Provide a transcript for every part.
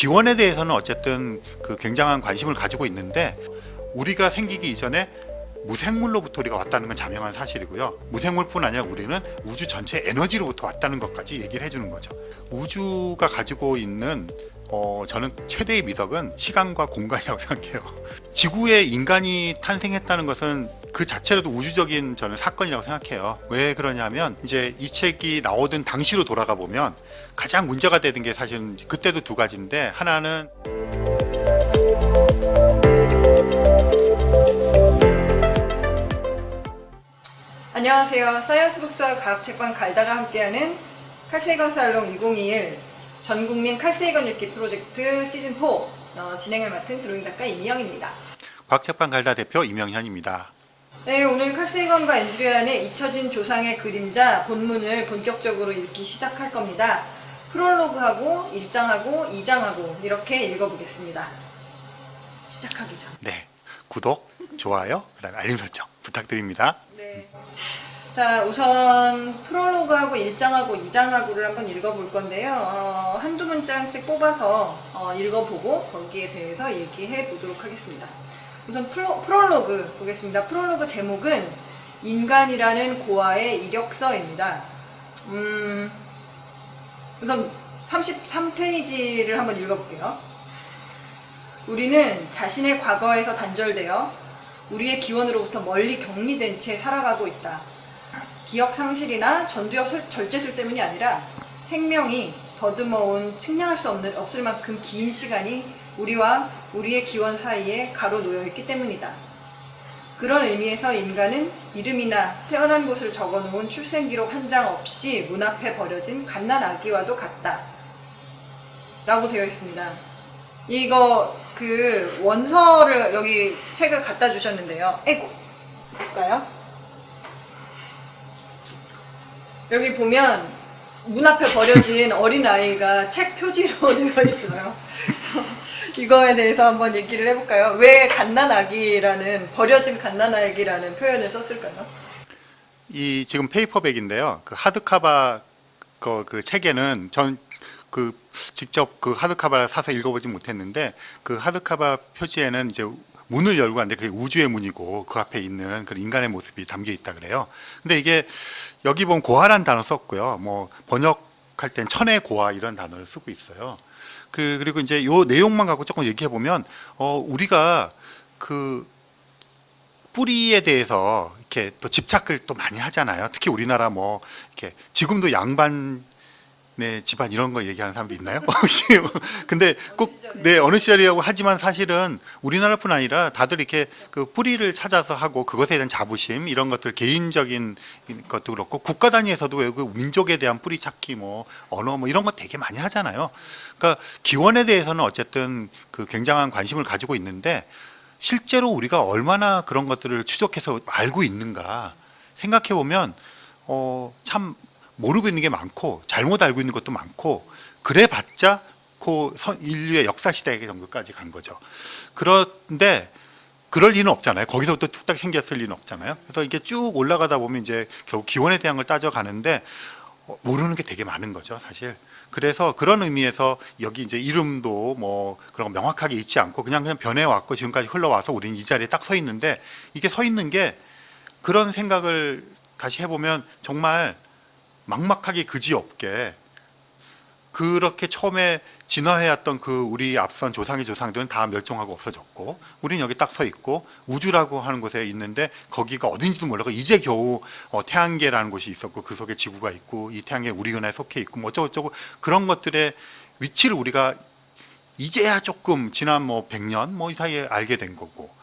기원에 대해서는 어쨌든 그 굉장한 관심을 가지고 있는데, 우리가 생기기 이전에 무생물로부터 우리가 왔다는 건 자명한 사실이고요. 무생물뿐 아니라 우리는 우주 전체 에너지로부터 왔다는 것까지 얘기를 해주는 거죠. 우주가 가지고 있는 저는 최대의 미덕은 시간과 공간이라고 생각해요. 지구에 인간이 탄생했다는 것은 그 자체로도 우주적인 저는 사건이라고 생각해요. 왜 그러냐면 이제 이 책이 나오던 당시로 돌아가 보면 가장 문제가 되는 게 사실은 그때도 두 가지인데, 하나는 안녕하세요. 사이언스 북스와 과학책방 갈다가 함께하는 칼세이건 살롱 2021 전국민 칼세이건 읽기 프로젝트 시즌4 진행을 맡은 드로잉 작가 임희영입니다. 과학책방 갈다 대표 임영현입니다. 네, 오늘 칼세이건과 앤드리안의 잊혀진 조상의 그림자 본문을 본격적으로 읽기 시작할 겁니다. 프롤로그하고 1장하고 2장하고 이렇게 읽어보겠습니다. 시작하기 전. 네, 구독, 좋아요, 그다음에 알림 설정 부탁드립니다. 네. 자, 우선 프롤로그하고 1장하고 2장하고를 한번 읽어볼 건데요. 한두 문장씩 뽑아서 읽어보고 거기에 대해서 얘기해 보도록 하겠습니다. 우선 프롤로그 보겠습니다. 프롤로그 제목은 인간이라는 고아의 이력서입니다. 우선 33페이지를 한번 읽어볼게요. 우리는 자신의 과거에서 단절되어 우리의 기원으로부터 멀리 격리된 채 살아가고 있다. 기억 상실이나 전두엽 절제술 때문이 아니라 생명이 더듬어온 측량할 수 없을 만큼 긴 시간이 우리와 우리의 기원 사이에 가로놓여 있기 때문이다. 그런 의미에서 인간은 이름이나 태어난 곳을 적어놓은 출생기록 한 장 없이 문 앞에 버려진 갓난 아기와도 같다. 라고 되어 있습니다. 이거 그 원서를 여기 책을 갖다 주셨는데요. 에고 볼까요? 여기 보면 문 앞에 버려진 어린아이가 책 표지로 되어 있어요. 이거에 대해서 한번 얘기를 해볼까요? 왜 갓난아기라는, 버려진 갓난아기라는 표현을 썼을까요? 이 지금 페이퍼백인데요. 그 하드카바 그 책에는 전 그 직접 그 하드카바를 사서 읽어보지 못했는데, 그 하드카바 표지에는 이제 문을 열고 하는데 그게 우주의 문이고 그 앞에 있는 그 인간의 모습이 담겨 있다 그래요. 근데 이게 여기 보면 고아란 단어 썼고요. 뭐 번역할 땐 천의 고아 이런 단어를 쓰고 있어요. 그리고 이제 요 내용만 갖고 조금 얘기해 보면 우리가 그 뿌리에 대해서 이렇게 또 집착을 또 많이 하잖아요. 특히 우리나라 뭐 이렇게 지금도 양반 네, 집안 이런 거 얘기하는 사람도 있나요? 근데 꼭 네, 어느 시절이라고 하지만 사실은 우리나라뿐 아니라 다들 이렇게 그 뿌리를 찾아서 하고 그것에 대한 자부심 이런 것들, 개인적인 것도 그렇고 국가 단위에서도 왜 그 민족에 대한 뿌리 찾기 뭐 언어 뭐 이런 거 되게 많이 하잖아요. 그러니까 기원에 대해서는 어쨌든 그 굉장한 관심을 가지고 있는데, 실제로 우리가 얼마나 그런 것들을 추적해서 알고 있는가 생각해 보면 참 모르고 있는 게 많고 잘못 알고 있는 것도 많고, 그래봤자 인류의 역사 시대 정도까지 간 거죠. 그런데 그럴 리는 없잖아요. 거기서부터 뚝딱 생겼을 리는 없잖아요. 그래서 이게 쭉 올라가다 보면 이제 결국 기원에 대한 걸 따져가는데 모르는 게 되게 많은 거죠, 사실. 그래서 그런 의미에서 여기 이제 이름도 뭐 그런 거 명확하게 있지 않고 그냥 변해왔고 지금까지 흘러와서 우리는 이 자리에 딱 서 있는데, 이게 서 있는 게 그런 생각을 다시 해보면 정말 막막하게 그지없게 그렇게 처음에 진화해왔던 그 우리 앞선 조상의 조상들은 다 멸종하고 없어졌고 우리는 여기 딱 서 있고 우주라고 하는 곳에 있는데 거기가 어딘지도 몰라고 이제 겨우 태양계라는 곳이 있었고 그 속에 지구가 있고 이 태양계 우리 은하에 속해 있고 뭐 어쩌고저쩌고 그런 것들의 위치를 우리가 이제야 조금 지난 뭐 100년 뭐 이 사이에 알게 된 거고,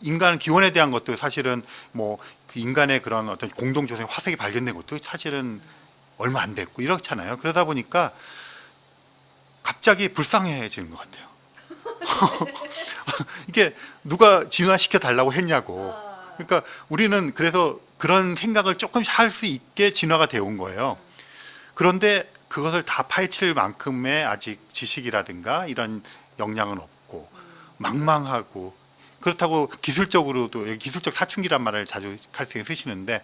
인간 기원에 대한 것도 사실은 뭐 그 인간의 그런 어떤 공동 조상의 화석이 발견된 것도 사실은 얼마 안 됐고 이렇잖아요. 그러다 보니까 갑자기 불쌍해지는 것 같아요. 이게 누가 진화시켜 달라고 했냐고. 그러니까 우리는 그래서 그런 생각을 조금씩 할 수 있게 진화가 되어 온 거예요. 그런데 그것을 다 파헤칠 만큼의 아직 지식이라든가 이런 역량은 없고 망망하고, 그렇다고 기술적으로도, 기술적 사춘기란 말을 자주 칼생이 쓰시는데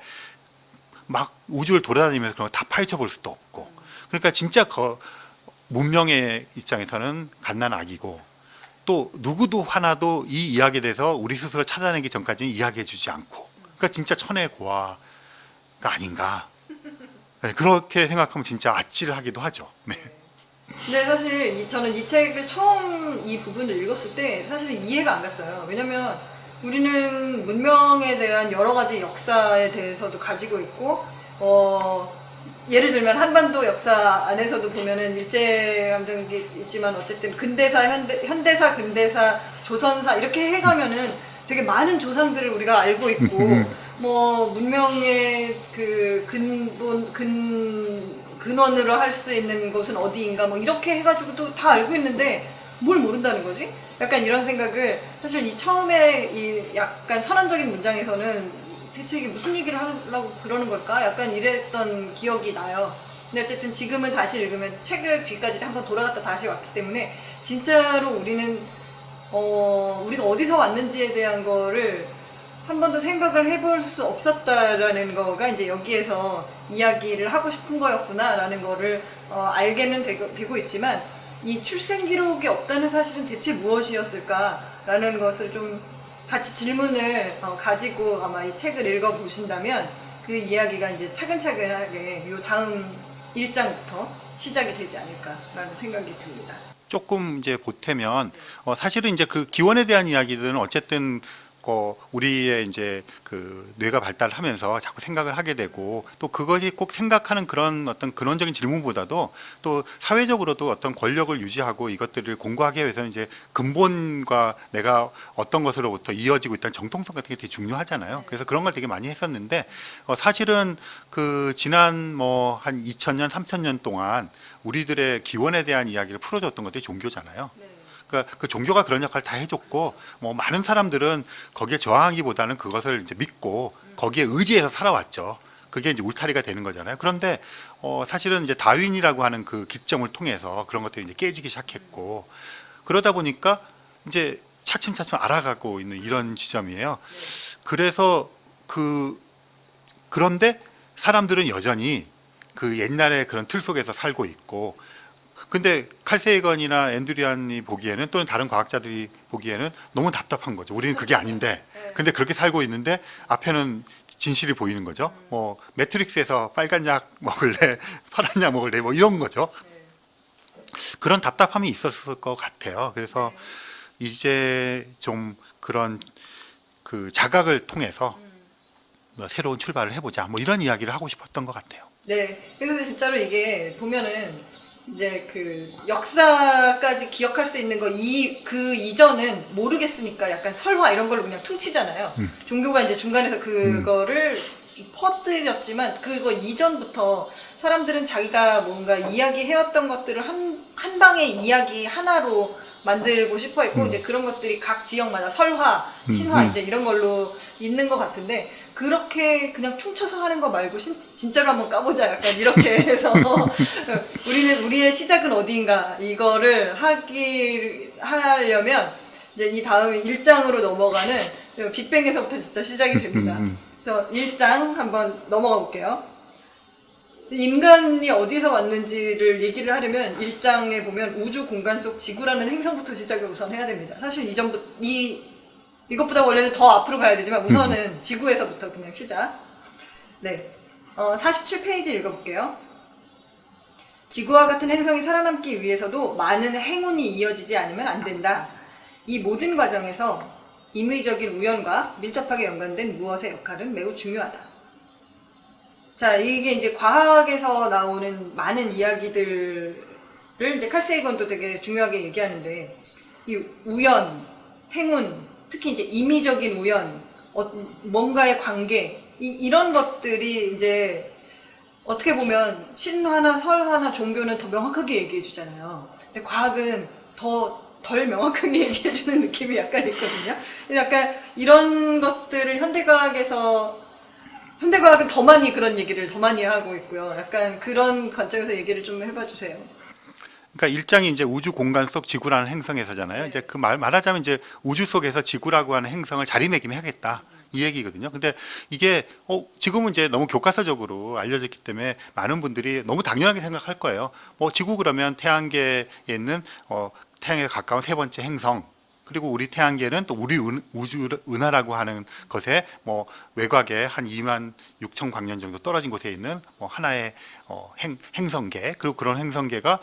막 우주를 돌아다니면서 그런 거 다 파헤쳐 볼 수도 없고, 그러니까 진짜 문명의 입장에서는 갓난아기고 또 누구도 하나도 이 이야기에 대해서 우리 스스로 찾아내기 전까지는 이야기해주지 않고 그러니까 진짜 천의 고아가 아닌가. 네, 그렇게 생각하면 진짜 아찔하기도 하죠. 네. 근데 사실 저는 이 책을 처음 이 부분을 읽었을 때 사실은 이해가 안 갔어요. 왜냐면 우리는 문명에 대한 여러 가지 역사에 대해서도 가지고 있고, 예를 들면 한반도 역사 안에서도 보면은 일제감정이 있지만 어쨌든 근대사, 현대사, 근대사, 조선사 이렇게 해가면은 되게 많은 조상들을 우리가 알고 있고, 뭐 문명의 그 근원으로 할 수 있는 곳은 어디인가 뭐 이렇게 해가지고도 다 알고 있는데 뭘 모른다는 거지? 약간 이런 생각을 사실 이 처음에 이 약간 선언적인 문장에서는 대체 이게 무슨 얘기를 하려고 그러는 걸까? 약간 이랬던 기억이 나요. 근데 어쨌든 지금은 다시 읽으면 책을 뒤까지 한번 돌아갔다 다시 왔기 때문에 진짜로 우리는 우리가 어디서 왔는지에 대한 거를 한 번도 생각을 해볼 수 없었다라는 거가 이제 여기에서 이야기를 하고 싶은 거였구나라는 거를 알게는 되고 있지만 이 출생 기록이 없다는 사실은 대체 무엇이었을까라는 것을 좀 같이 질문을 가지고 아마 이 책을 읽어 보신다면 그 이야기가 이제 차근차근하게 요 다음 1장부터 시작이 되지 않을까라는 생각이 듭니다. 조금 이제 보태면 사실은 이제 그 기원에 대한 이야기들은 어쨌든 우리의 이제 그 뇌가 발달하면서 자꾸 생각을 하게 되고 또 그것이 꼭 생각하는 그런 어떤 근원적인 질문보다도 또 사회적으로도 어떤 권력을 유지하고 이것들을 공고하게 위해서는 이제 근본과 내가 어떤 것으로부터 이어지고 있다는 정통성 같은 게 되게 중요하잖아요. 그래서 그런 걸 되게 많이 했었는데 사실은 그 지난 뭐 한 2000년, 3000년 동안 우리들의 기원에 대한 이야기를 풀어줬던 것들이 종교잖아요. 그러니까 그 종교가 그런 역할을 다 해줬고 뭐 많은 사람들은 거기에 저항하기보다는 그것을 이제 믿고 거기에 의지해서 살아왔죠. 그게 이제 울타리가 되는 거잖아요. 그런데 사실은 이제 다윈이라고 하는 그 기점을 통해서 그런 것들이 이제 깨지기 시작했고 그러다 보니까 이제 차츰차츰 알아가고 있는 이런 지점이에요. 그래서 그런데 사람들은 여전히 그 옛날의 그런 틀 속에서 살고 있고 근데 칼 세이건이나 앤드류안이 보기에는 또는 다른 과학자들이 보기에는 너무 답답한 거죠. 우리는 그게 아닌데 근데 그렇게 살고 있는데 앞에는 진실이 보이는 거죠. 뭐 매트릭스에서 빨간 약 먹을래 파란 약 먹을래 뭐 이런 거죠. 그런 답답함이 있었을 것 같아요. 그래서 이제 좀 그런 그 자각을 통해서 뭐 새로운 출발을 해보자 뭐 이런 이야기를 하고 싶었던 것 같아요. 네, 그래서 진짜로 이게 보면은 이제 그 역사까지 기억할 수 있는 거 그 이전은 모르겠으니까 약간 설화 이런 걸로 그냥 퉁치잖아요. 종교가 이제 중간에서 그거를 퍼뜨렸지만 그거 이전부터 사람들은 자기가 뭔가 이야기해왔던 것들을 한 방의 이야기 하나로 만들고 싶어 했고 이제 그런 것들이 각 지역마다 설화, 신화 이제 이런 걸로 있는 것 같은데 그렇게 그냥 퉁쳐서 하는 거 말고 진짜로 한번 까보자 약간 이렇게 해서 우리의 시작은 어디인가 이거를 하려면 이제 이 다음 1장으로 넘어가는 빅뱅에서부터 진짜 시작이 됩니다. 그래서 1장 한번 넘어가 볼게요. 인간이 어디서 왔는지를 얘기를 하려면 1장에 보면 우주 공간 속 지구라는 행성부터 시작을 우선 해야 됩니다. 사실 이것보다 원래는 더 앞으로 가야 되지만 우선은 지구에서부터 그냥 시작. 네, 47페이지 읽어볼게요. 지구와 같은 행성이 살아남기 위해서도 많은 행운이 이어지지 않으면 안 된다. 이 모든 과정에서 임의적인 우연과 밀접하게 연관된 무엇의 역할은 매우 중요하다. 자, 이게 이제 과학에서 나오는 많은 이야기들을 이제 칼 세이건도 되게 중요하게 얘기하는데 이 우연, 행운, 특히 이제 임의적인 우연, 뭔가의 관계 이런 것들이 이제 어떻게 보면 신화나 설화나 종교는 더 명확하게 얘기해 주잖아요. 근데 과학은 덜 명확하게 얘기해 주는 느낌이 약간 있거든요. 약간 이런 것들을 현대과학은 더 많이 그런 얘기를 더 많이 하고 있고요. 약간 그런 관점에서 얘기를 좀 해봐 주세요. 그러니까 일장이 이제 우주 공간 속 지구라는 행성에서잖아요. 이제 그 말하자면 이제 우주 속에서 지구라고 하는 행성을 자리매김해야겠다. 이 얘기거든요. 근데 이게 지금은 이제 너무 교과서적으로 알려졌기 때문에 많은 분들이 너무 당연하게 생각할 거예요. 지구 그러면 태양계에 있는 태양에 가까운 세 번째 행성, 그리고 우리 태양계는 또 우리 우주 은하라고 하는 것에 외곽에 한 2만 6천 광년 정도 떨어진 곳에 있는 하나의 행성계, 그리고 그런 행성계가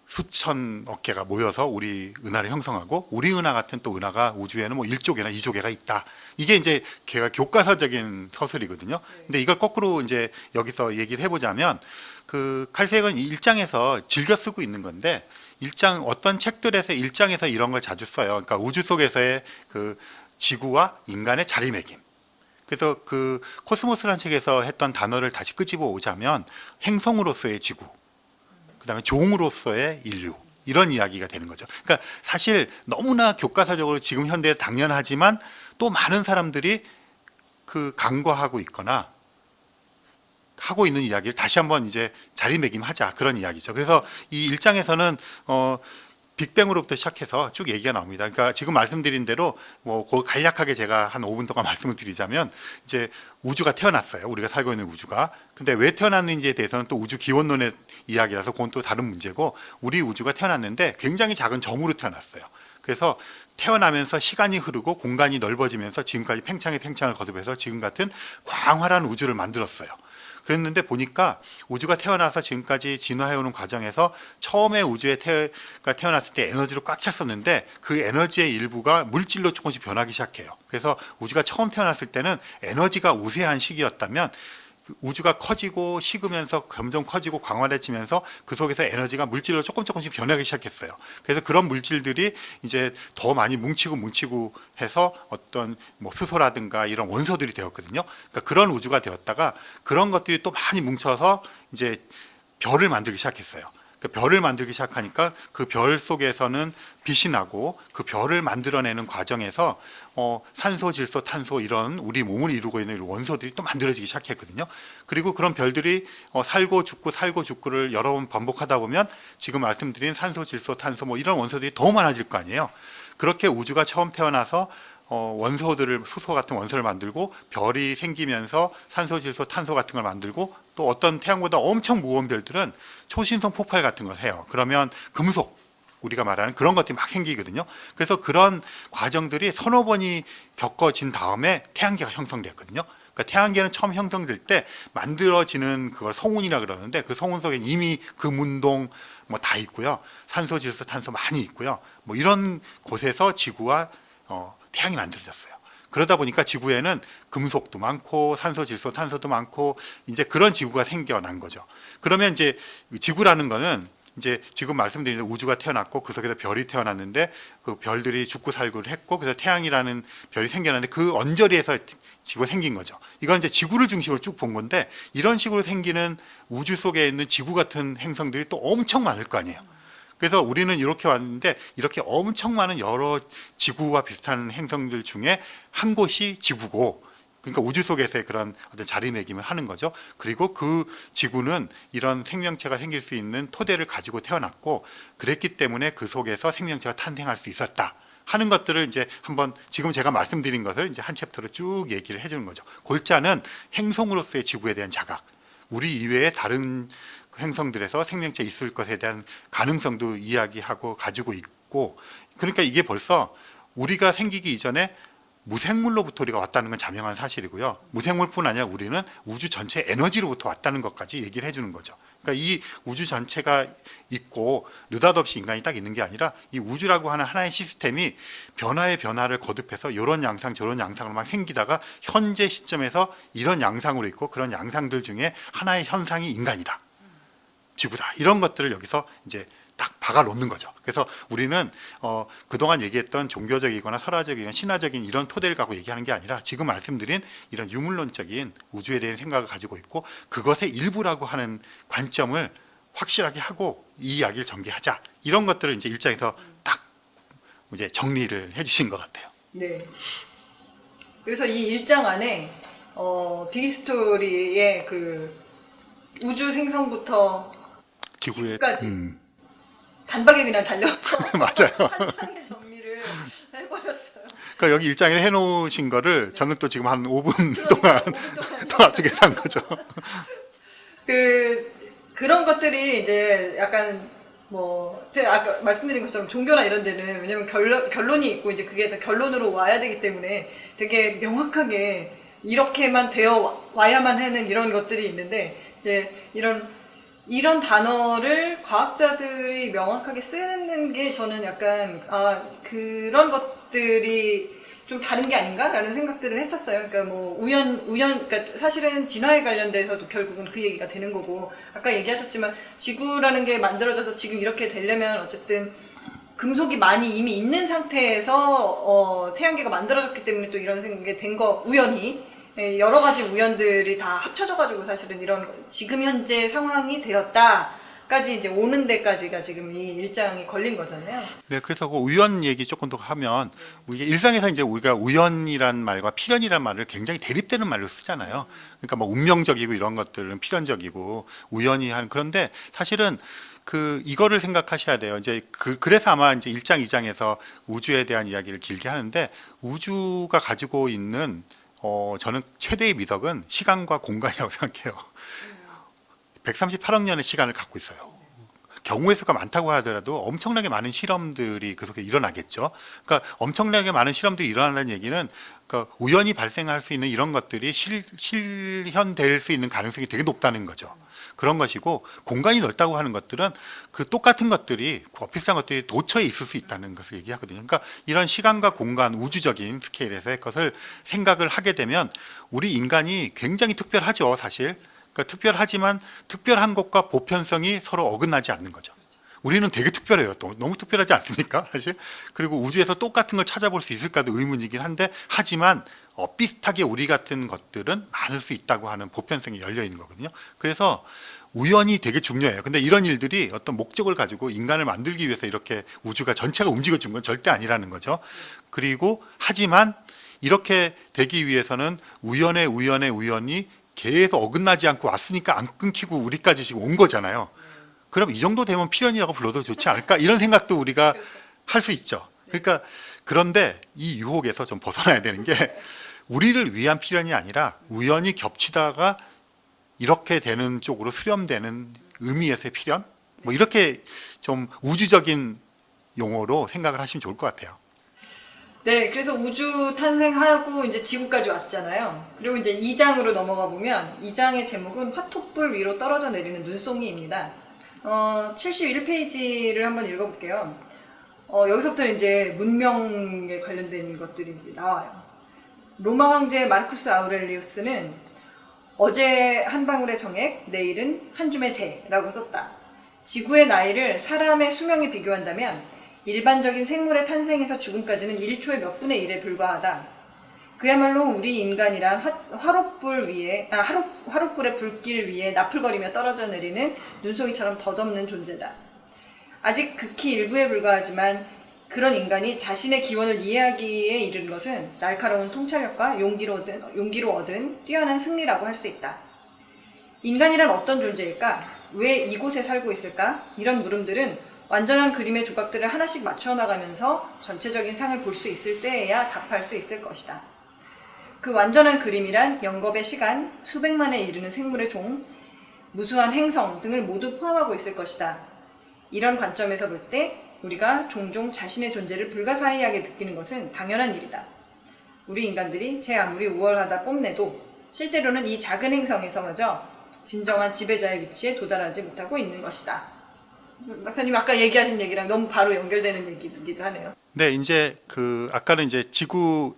수천억 개가 모여서 우리 은하를 형성하고, 우리 은하 같은 또 은하가 우주에는 1조 개나 2조 개가 있다. 이게 이제 걔가 교과서적인 서술이거든요. 근데 이걸 거꾸로 이제 여기서 얘기를 해보자면, 그 칼 세이건은 1장에서 즐겨 쓰고 있는 건데, 어떤 책들에서 1장에서 이런 걸 자주 써요. 그러니까 우주 속에서의 그 지구와 인간의 자리매김. 그래서 그 코스모스라는 책에서 했던 단어를 다시 끄집어 오자면, 행성으로서의 지구, 그 다음에 종으로서의 인류, 이런 이야기가 되는 거죠. 그러니까 사실 너무나 교과서적으로 지금 현대에 당연하지만 또 많은 사람들이 그 간과하고 있거나 하고 있는 이야기를 다시 한번 이제 자리매김하자, 그런 이야기죠. 그래서 이 1장에서는 빅뱅으로부터 시작해서 쭉 얘기가 나옵니다. 그러니까 지금 말씀드린 대로 간략하게 제가 한 5분 동안 말씀을 드리자면, 이제 우주가 태어났어요. 우리가 살고 있는 우주가. 근데 왜 태어났는지에 대해서는 또 우주 기원론의 이야기라서 그건 또 다른 문제고, 우리 우주가 태어났는데 굉장히 작은 점으로 태어났어요. 그래서 태어나면서 시간이 흐르고 공간이 넓어지면서 지금까지 팽창에 팽창을 거듭해서 지금 같은 광활한 우주를 만들었어요. 그랬는데 보니까 우주가 태어나서 지금까지 진화해오는 과정에서 처음에 우주에 태어났을 때 에너지로 꽉 찼었는데, 그 에너지의 일부가 물질로 조금씩 변하기 시작해요. 그래서 우주가 처음 태어났을 때는 에너지가 우세한 시기였다면, 우주가 커지고 식으면서 점점 커지고 광활해지면서 그 속에서 에너지가 물질로 조금씩 변하기 시작했어요. 그래서 그런 물질들이 이제 더 많이 뭉치고 해서 어떤 수소라든가 이런 원소들이 되었거든요. 그러니까 그런 우주가 되었다가 그런 것들이 또 많이 뭉쳐서 이제 별을 만들기 시작했어요. 그 별을 만들기 시작하니까 그 별 속에서는 빛이 나고, 그 별을 만들어내는 과정에서 산소, 질소, 탄소, 이런 우리 몸을 이루고 있는 원소들이 또 만들어지기 시작했거든요. 그리고 그런 별들이 살고 죽고를 여러 번 반복하다 보면 지금 말씀드린 산소, 질소, 탄소 이런 원소들이 더 많아질 거 아니에요. 그렇게 우주가 처음 태어나서 수소 같은 원소를 만들고, 별이 생기면서 산소, 질소, 탄소 같은 걸 만들고, 또 어떤 태양보다 엄청 무거운 별들은 초신성 폭발 같은 걸 해요. 그러면 금속, 우리가 말하는 그런 것들이 막 생기거든요. 그래서 그런 과정들이 서너 번이 겪어진 다음에 태양계가 형성됐거든요. 그러니까 태양계는 처음 형성될 때 만들어지는 그걸 성운이라 그러는데, 그 성운 속에 이미 금운동 다 있고요. 산소, 질소, 탄소 많이 있고요. 이런 곳에서 지구와 태양이 만들어졌어요. 그러다 보니까 지구에는 금속도 많고 산소, 질소, 탄소도 많고 이제 그런 지구가 생겨난 거죠. 그러면 이제 지구라는 거는 이제 지금 말씀드린 우주가 태어났고, 그 속에서 별이 태어났는데, 그 별들이 죽고 살고를 했고, 그래서 태양이라는 별이 생겨났는데 그 언저리에서 지구가 생긴 거죠. 이건 이제 지구를 중심으로 쭉 본 건데, 이런 식으로 생기는 우주 속에 있는 지구 같은 행성들이 또 엄청 많을 거 아니에요. 그래서 우리는 이렇게 왔는데, 이렇게 엄청 많은 여러 지구와 비슷한 행성들 중에 한 곳이 지구고, 그러니까 우주 속에서의 그런 어떤 자리매김을 하는 거죠. 그리고 그 지구는 이런 생명체가 생길 수 있는 토대를 가지고 태어났고, 그랬기 때문에 그 속에서 생명체가 탄생할 수 있었다 하는 것들을 이제 한번 지금 제가 말씀드린 것을 이제 한 챕터로 쭉 얘기를 해주는 거죠. 골자는 행성으로서의 지구에 대한 자각, 우리 이외의 다른 행성들에서 생명체 있을 것에 대한 가능성도 이야기하고 가지고 있고, 그러니까 이게 벌써 우리가 생기기 이전에 무생물로부터 우리가 왔다는 건 자명한 사실이고요. 무생물뿐 아니라 우리는 우주 전체 에너지로부터 왔다는 것까지 얘기를 해주는 거죠. 그러니까 이 우주 전체가 있고 느닷없이 인간이 딱 있는 게 아니라, 이 우주라고 하는 하나의 시스템이 변화의 변화를 거듭해서 이런 양상 저런 양상으로 막 생기다가 현재 시점에서 이런 양상으로 있고, 그런 양상들 중에 하나의 현상이 인간이다, 지구다, 이런 것들을 여기서 이제 딱 박아 놓는 거죠. 그래서 우리는 그동안 얘기했던 종교적이거나 설화적이거나 신화적인 이런 토대를 갖고 얘기하는 게 아니라, 지금 말씀드린 이런 유물론적인 우주에 대한 생각을 가지고 있고, 그것의 일부라고 하는 관점을 확실하게 하고 이 이야기를 전개하자, 이런 것들을 이제 일장에서 딱 이제 정리를 해주신 것 같아요. 네. 그래서 이 일장 안에 빅히스토리의 그 우주 생성부터 지구까지 단박에 그냥 달려서 맞아요. 한 장의 정리를 해버렸어요. 그러니까 여기 일장에 해놓으신 거를 저는 또 지금 한 5분 동안 더 앞쪽에서 한 거죠. 그런 것들이 이제 약간 뭐 제가 아까 말씀드린 것처럼 종교나 이런 데는 왜냐면 결론이 있고 이제 그게 다 결론으로 와야 되기 때문에 되게 명확하게 이렇게만 되어 와야만 하는 이런 것들이 있는데 이제 이런 단어를 과학자들이 명확하게 쓰는 게 저는 약간 그런 것들이 좀 다른 게 아닌가라는 생각들을 했었어요. 그러니까 뭐 그러니까 사실은 진화에 관련돼서도 결국은 그 얘기가 되는 거고 아까 얘기하셨지만 지구라는 게 만들어져서 지금 이렇게 되려면 어쨌든 금속이 많이 이미 있는 상태에서 태양계가 만들어졌기 때문에 또 이런 생각이 된 거 우연히 여러 가지 우연들이 다 합쳐져가지고 사실은 이런 지금 현재 상황이 되었다까지 이제 오는 데까지가 지금 이 일장이 걸린 거잖아요. 네, 그래서 그 우연 얘기 조금 더 하면 이게 일상에서 이제 우리가 우연이란 말과 필연이란 말을 굉장히 대립되는 말로 쓰잖아요. 그러니까 뭐 운명적이고 이런 것들은 필연적이고 우연이 한 그런데 사실은 이거를 생각하셔야 돼요. 이제 그래서 아마 이제 1장, 2장에서 우주에 대한 이야기를 길게 하는데 우주가 가지고 있는 저는 최대의 미덕은 시간과 공간이라고 생각해요. 138억 년의 시간을 갖고 있어요. 경우의 수가 많다고 하더라도 엄청나게 많은 실험들이 그 속에 일어나겠죠. 그러니까 엄청나게 많은 실험들이 일어난다는 얘기는 그러니까 우연히 발생할 수 있는 이런 것들이 실현될 수 있는 가능성이 되게 높다는 거죠. 그런 것이고 공간이 넓다고 하는 것들은 그 똑같은 것들이 비슷한 것들이 도처에 있을 수 있다는 것을 얘기하거든요. 그러니까 이런 시간과 공간 우주적인 스케일에서의 것을 생각을 하게 되면 우리 인간이 굉장히 특별하죠, 사실. 그러니까 특별하지만 특별한 것과 보편성이 서로 어긋나지 않는 거죠. 우리는 되게 특별해요. 또 너무 특별하지 않습니까? 사실. 그리고 우주에서 똑같은 걸 찾아볼 수 있을까도 의문이긴 한데 하지만 비슷하게 우리 같은 것들은 많을 수 있다고 하는 보편성이 열려 있는 거거든요. 그래서 우연이 되게 중요해요. 근데 이런 일들이 어떤 목적을 가지고 인간을 만들기 위해서 이렇게 우주가 전체가 움직여준 건 절대 아니라는 거죠. 그리고 하지만 이렇게 되기 위해서는 우연이 계속 어긋나지 않고 왔으니까 안 끊기고 우리까지 지금 온 거잖아요. 그럼 이 정도 되면 필연이라고 불러도 좋지 않을까? 이런 생각도 우리가 할 수 있죠. 그러니까 그런데 이 유혹에서 좀 벗어나야 되는 게 우리를 위한 필연이 아니라 우연히 겹치다가 이렇게 되는 쪽으로 수렴되는 의미에서의 필연? 뭐 이렇게 좀 우주적인 용어로 생각을 하시면 좋을 것 같아요. 네, 그래서 우주 탄생하고 이제 지구까지 왔잖아요. 그리고 이제 2장으로 넘어가 보면 2장의 제목은 화토불 위로 떨어져 내리는 눈송이입니다. 71페이지를 한번 읽어볼게요. 여기서부터 이제 문명에 관련된 것들이 이제 나와요. 로마 황제 마르쿠스 아우렐리우스는 어제 한 방울의 정액, 내일은 한 줌의 재라고 썼다. 지구의 나이를 사람의 수명에 비교한다면 일반적인 생물의 탄생에서 죽음까지는 1초의 몇 분의 1에 불과하다. 그야말로 우리 인간이란 화롯불의 불길 위에 나풀거리며 떨어져 내리는 눈송이처럼 덧없는 존재다. 아직 극히 일부에 불과하지만 그런 인간이 자신의 기원을 이해하기에 이른 것은 날카로운 통찰력과 용기로 얻은 뛰어난 승리라고 할 수 있다. 인간이란 어떤 존재일까? 왜 이곳에 살고 있을까? 이런 물음들은 완전한 그림의 조각들을 하나씩 맞춰 나가면서 전체적인 상을 볼 수 있을 때에야 답할 수 있을 것이다. 그 완전한 그림이란 영겁의 시간, 수백만에 이르는 생물의 종, 무수한 행성 등을 모두 포함하고 있을 것이다. 이런 관점에서 볼 때 우리가 종종 자신의 존재를 불가사의하게 느끼는 것은 당연한 일이다. 우리 인간들이 제 아무리 우월하다 뽐내도 실제로는 이 작은 행성에서마저 진정한 지배자의 위치에 도달하지 못하고 있는 것이다. 박사님 아까 얘기하신 얘기랑 너무 바로 연결되는 얘기이기도 하네요. 네, 이제 아까는 이제 지구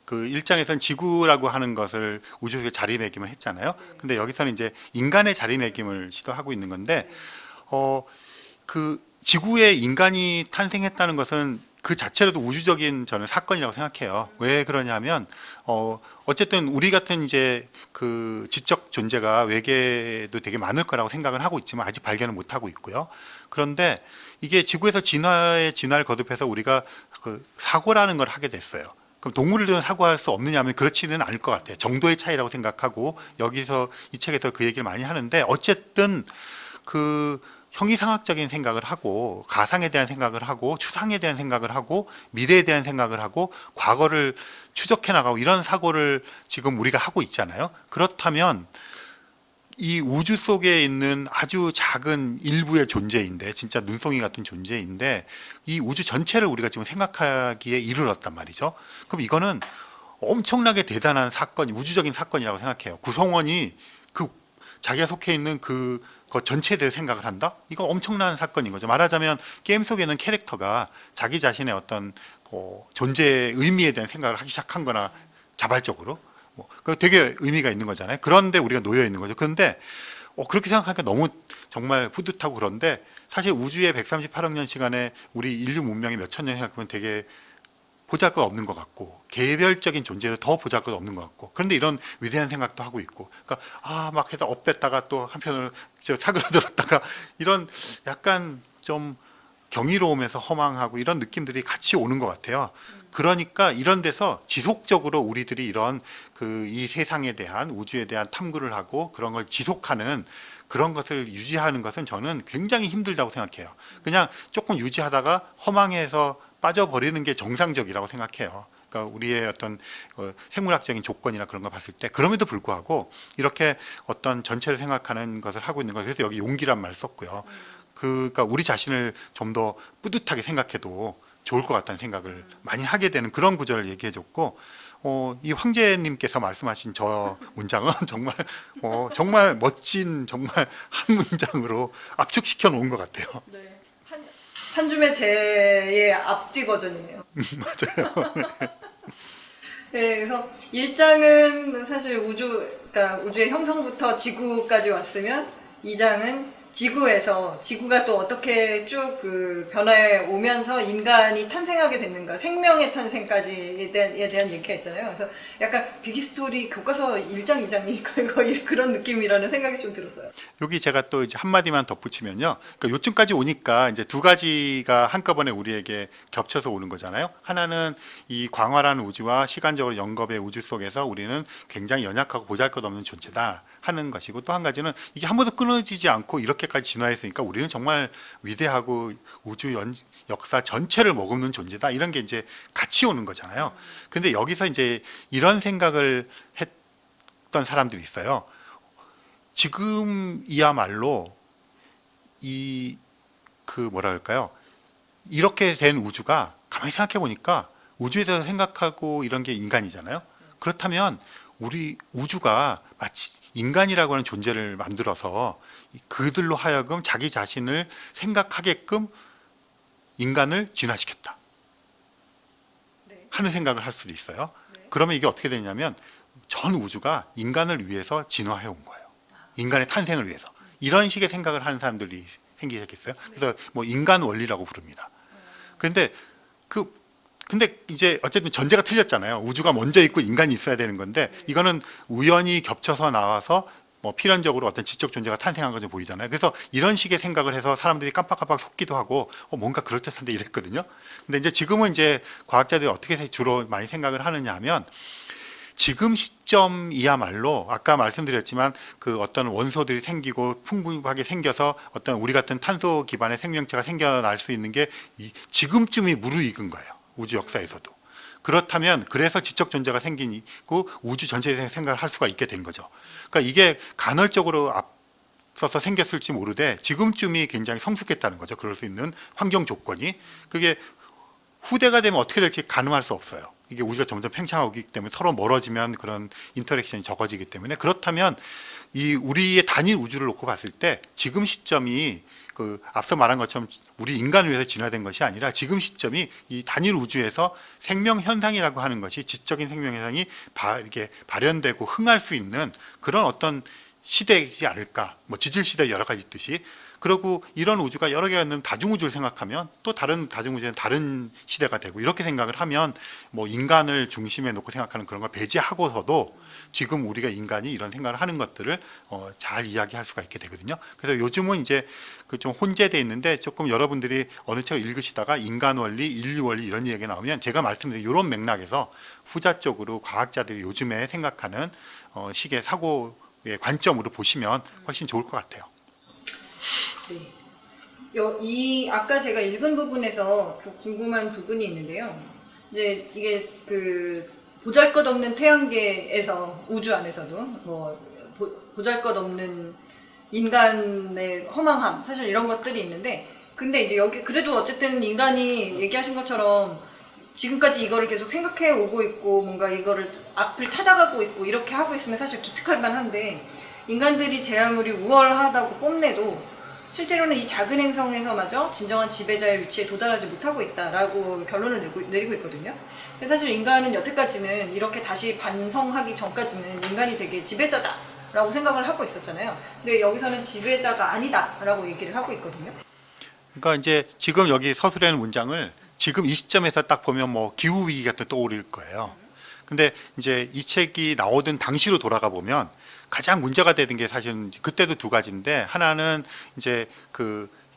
1장에서는 지구라고 하는 것을 우주 속에 자리매김을 했잖아요. 근데 여기서는 이제 인간의 자리매김을 시도하고 있는 건데 지구에 인간이 탄생했다는 것은 그 자체로도 우주적인 저는 사건이라고 생각해요. 왜 그러냐면 어쨌든 우리 같은 이제 지적 존재가 외계도 되게 많을 거라고 생각을 하고 있지만 아직 발견을 못 하고 있고요. 그런데 이게 지구에서 진화를 거듭해서 우리가 사고라는 걸 하게 됐어요. 그럼 동물들은 사고할 수 없느냐 하면 그렇지는 않을 것 같아요. 정도의 차이라고 생각하고 여기서 이 책에서 그 얘기를 많이 하는데 어쨌든 형이상학적인 생각을 하고 가상에 대한 생각을 하고 추상에 대한 생각을 하고 미래에 대한 생각을 하고 과거를 추적해 나가고 이런 사고를 지금 우리가 하고 있잖아요. 그렇다면 이 우주 속에 있는 아주 작은 일부의 존재인데, 진짜 눈송이 같은 존재인데 이 우주 전체를 우리가 지금 생각하기에 이르렀단 말이죠. 그럼 이거는 엄청나게 대단한 사건, 우주적인 사건이라고 생각해요. 구성원이 그 자기가 속해 있는 그 전체에 대해 생각을 한다? 이거 엄청난 사건인 거죠. 말하자면 게임 속에는 캐릭터가 자기 자신의 어떤 존재의 의미에 대한 생각을 하기 시작한 거나 자발적으로 그 되게 의미가 있는 거잖아요. 그런데 우리가 놓여 있는 거죠. 그런데 그렇게 생각하니까 너무 정말 뿌듯하고, 그런데 사실 우주의 138억 년 시간에 우리 인류 문명이 몇천 년 생각하면 되게 보잘것없는 것 같고 개별적인 존재를 더 보잘것없는 것 같고, 그런데 이런 위대한 생각도 하고 있고, 그러니까 막 해서 업됐다가 또 한편으로 사그라들었다가 이런 약간 좀 경이로움에서 허망하고 이런 느낌들이 같이 오는 것 같아요. 그러니까 이런 데서 지속적으로 우리들이 이런 이 세상에 대한, 우주에 대한 탐구를 하고 그런 걸 지속하는 그런 것을 유지하는 것은 저는 굉장히 힘들다고 생각해요. 그냥 조금 유지하다가 허망해서 빠져버리는 게 정상적이라고 생각해요. 그러니까 우리의 어떤 생물학적인 조건이나 그런 걸 봤을 때, 그럼에도 불구하고 이렇게 어떤 전체를 생각하는 것을 하고 있는 거, 그래서 여기 용기란 말을 썼고요. 그러니까 우리 자신을 좀 더 뿌듯하게 생각해도 좋을 것 같다는 생각을 많이 하게 되는 그런 구절을 얘기해줬고, 이 황제님께서 말씀하신 저 문장은 정말 정말 멋진, 정말 한 문장으로 압축시켜 놓은 것 같아요. 네. 한 줌의 제의 앞뒤 버전이네요. 맞아요. 네, 그래서 1장은 사실 그러니까 우주의 형성부터 지구까지 왔으면 2장은 지구가 또 어떻게 쭉 그 변화해 오면서 인간이 탄생하게 됐는가, 생명의 탄생까지에 대한 얘기가 있잖아요. 그래서 약간 비기스토리 교과서 1장, 2장이 거의 그런 느낌이라는 생각이 좀 들었어요. 여기 제가 또 이제 한마디만 덧붙이면요. 그러니까 요쯤까지 오니까 이제 두 가지가 한꺼번에 우리에게 겹쳐서 오는 거잖아요. 하나는 이 광활한 우주와 시간적으로 영겁의 우주 속에서 우리는 굉장히 연약하고 보잘것없는 존재다 하는 것이고, 또 한 가지는 이게 한 번도 끊어지지 않고 이렇게까지 진화했으니까 우리는 정말 위대하고 우주 역사 전체를 머금는 존재다, 이런 게 이제 같이 오는 거잖아요. 근데 여기서 이제 이런 생각을 했던 사람들이 있어요. 지금이야말로 뭐라 할까요? 이렇게 된 우주가 가만히 생각해 보니까 우주에 대해서 생각하고 이런 게 인간이잖아요. 그렇다면 우리 우주가 마치 인간이라고 하는 존재를 만들어서 그들로 하여금 자기 자신을 생각하게끔 인간을 진화시켰다 하는 생각을 할 수도 있어요. 그러면 이게 어떻게 되냐면 전 우주가 인간을 위해서 진화해 온 거예요. 인간의 탄생을 위해서. 이런 식의 생각을 하는 사람들이 생기기 시작했어요. 그래서 뭐 인간 원리라고 부릅니다. 근데 이제 어쨌든 전제가 틀렸잖아요. 우주가 먼저 있고 인간이 있어야 되는 건데, 이거는 우연히 겹쳐서 나와서 뭐 필연적으로 어떤 지적 존재가 탄생한 것처럼 보이잖아요. 그래서 이런 식의 생각을 해서 사람들이 깜빡깜빡 속기도 하고 뭔가 그럴듯한데 이랬거든요. 근데 이제 지금은 이제 과학자들이 어떻게 주로 많이 생각을 하느냐 하면, 지금 시점이야말로 아까 말씀드렸지만 그 어떤 원소들이 생기고 풍부하게 생겨서 어떤 우리 같은 탄소 기반의 생명체가 생겨날 수 있는 게 지금쯤이 무르익은 거예요. 우주 역사에서도. 그렇다면 그래서 지적 존재가 생기고 우주 전체에 대해서 생각을 할 수가 있게 된 거죠. 그러니까 이게 간헐적으로 앞서서 생겼을지 모르되 지금쯤이 굉장히 성숙했다는 거죠. 그럴 수 있는 환경 조건이. 그게 후대가 되면 어떻게 될지 가늠할 수 없어요. 이게 우주가 점점 팽창하기 때문에 서로 멀어지면 그런 인터랙션이 적어지기 때문에, 그렇다면 이 우리의 단일 우주를 놓고 봤을 때 지금 시점이 앞서 말한 것처럼 우리 인간을 위해서 진화된 것이 아니라 지금 시점이 이 단일 우주에서 생명 현상이라고 하는 것이, 지적인 생명 현상이 이렇게 발현되고 흥할 수 있는 그런 어떤 시대이지 않을까. 뭐 지질 시대 여러 가지 있듯이. 그리고 이런 우주가 여러 개가 있는 다중우주를 생각하면 또 다른 다중우주는 다른 시대가 되고, 이렇게 생각을 하면 뭐 인간을 중심에 놓고 생각하는 그런 걸 배제하고서도 지금 우리가 인간이 이런 생각을 하는 것들을 잘 이야기할 수가 있게 되거든요. 그래서 요즘은 이제 좀 혼재되어 있는데, 조금 여러분들이 어느 책을 읽으시다가 인간 원리, 인류 원리 이런 이야기가 나오면 제가 말씀드린 이런 맥락에서 후자 쪽으로 과학자들이 요즘에 생각하는 식의 사고의 관점으로 보시면 훨씬 좋을 것 같아요. 네. 이 아까 제가 읽은 부분에서 궁금한 부분이 있는데요. 이제 이게 그 보잘것없는 태양계에서 우주 안에서도 뭐 보잘것없는 인간의 허망함 사실 이런 것들이 있는데 근데 이제 여기 그래도 어쨌든 인간이 얘기하신 것처럼 지금까지 이거를 계속 생각해 오고 있고 뭔가 이거를 앞을 찾아가고 있고 이렇게 하고 있으면 사실 기특할 만한데 인간들이 제아무리 우월하다고 뽐내도 실제로는 이 작은 행성에서마저 진정한 지배자의 위치에 도달하지 못하고 있다라고 결론을 내리고 있거든요. 근데 사실 인간은 여태까지는 이렇게 다시 반성하기 전까지는 인간이 되게 지배자다라고 생각을 하고 있었잖아요. 근데 여기서는 지배자가 아니다라고 얘기를 하고 있거든요. 그러니까 이제 지금 여기 서술에는 문장을 지금 이 시점에서 딱 보면 뭐 기후 위기가 또 떠오를 거예요. 근데 이제 이 책이 나오던 당시로 돌아가 보면 가장 문제가 되는 게 사실은 그때도 두 가지인데 하나는 이제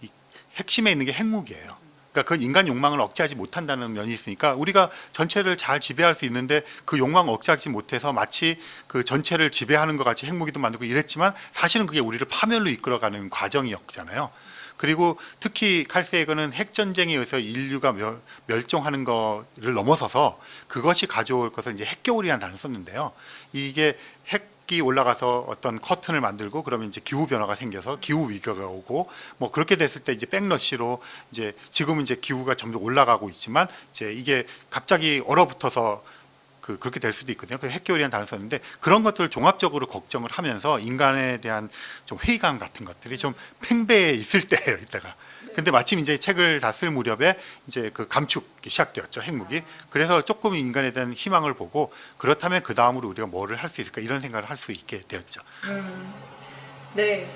이 핵심에 있는 게 핵무기예요. 그러니까 그 인간 욕망을 억제하지 못한다는 면이 있으니까 우리가 전체를 잘 지배할 수 있는데 그 욕망을 억제하지 못해서 마치 그 전체를 지배하는 것 같이 핵무기도 만들고 이랬지만 사실은 그게 우리를 파멸로 이끌어가는 과정이었잖아요. 그리고 특히 칼세이거는 핵전쟁에 의해서 인류가 멸종하는 것을 넘어서서 그것이 가져올 것을 이제 핵겨울이라는 단어를 썼는데요. 이게 핵이 올라가서 어떤 커튼을 만들고 그러면 이제 기후 변화가 생겨서 기후 위기가 오고 뭐 그렇게 됐을 때 이제 백러시로 이제 지금은 이제 기후가 점점 올라가고 있지만 이제 이게 갑자기 얼어붙어서 그렇게 될 수도 있거든요. 그래서 핵겨울이라는 단어를 썼는데 그런 것들을 종합적으로 걱정을 하면서 인간에 대한 좀 회의감 같은 것들이 좀 팽배해 있을 때예요, 이때가. 근데 마침 이제 책을 다 쓸 무렵에 이제 그 감축이 시작되었죠, 핵무기. 그래서 조금 인간에 대한 희망을 보고 그렇다면 그 다음으로 우리가 뭐를 할 수 있을까 이런 생각을 할 수 있게 되었죠. 네,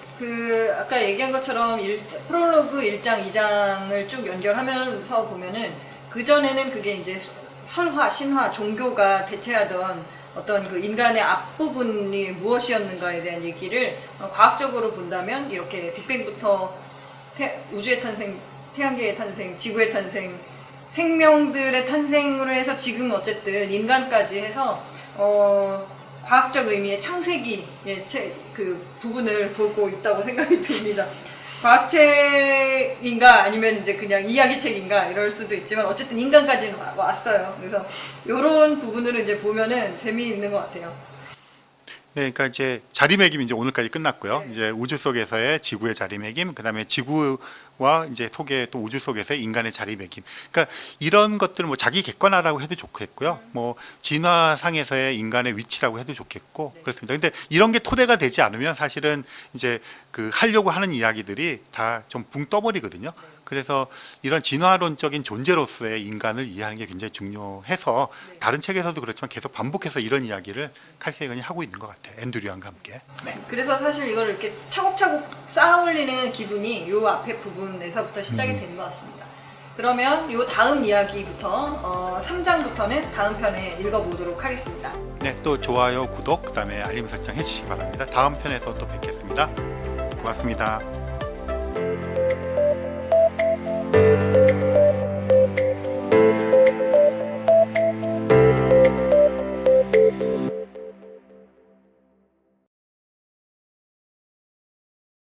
아까 얘기한 것처럼 프롤로그 1장, 2장을 쭉 연결하면서 보면은 그전에는 그게 이제 설화, 신화, 종교가 대체하던 어떤 그 인간의 앞부분이 무엇이었는가에 대한 얘기를 과학적으로 본다면 이렇게 빅뱅부터 우주의 탄생, 태양계의 탄생, 지구의 탄생, 생명들의 탄생으로 해서 지금 어쨌든 인간까지 해서 과학적 의미의 창세기의 그 부분을 보고 있다고 생각이 듭니다. 과학책인가 아니면 이제 그냥 이야기책인가 이럴 수도 있지만 어쨌든 인간까지는 왔어요. 그래서 이런 부분으로 이제 보면은 재미있는 것 같아요. 네, 그러니까 이제 자리매김이 이제 오늘까지 끝났고요. 네. 이제 우주 속에서의 지구의 자리매김, 그다음에 지구와 이제 속에 또 우주 속에서의 인간의 자리매김. 그러니까 이런 것들을 뭐 자기 객관화라고 해도 좋겠고요. 뭐 진화상에서의 인간의 위치라고 해도 좋겠고 그렇습니다. 근데 이런 게 토대가 되지 않으면 사실은 이제 하려고 하는 이야기들이 다 좀 붕 떠버리거든요. 그래서 이런 진화론적인 존재로서의 인간을 이해하는 게 굉장히 중요해서 다른 책에서도 그렇지만 계속 반복해서 이런 이야기를 칼 세이건이 하고 있는 것 같아요. 앤드류안과 함께. 네. 그래서 사실 이걸 이렇게 차곡차곡 쌓아 올리는 기분이 이 앞에 부분에서부터 시작이 되는 것 같습니다. 그러면 이 다음 이야기부터 3장부터는 다음 편에 읽어보도록 하겠습니다. 네, 또 좋아요, 구독, 그다음에 알림 설정 해주시기 바랍니다. 다음 편에서 또 뵙겠습니다. 고맙습니다.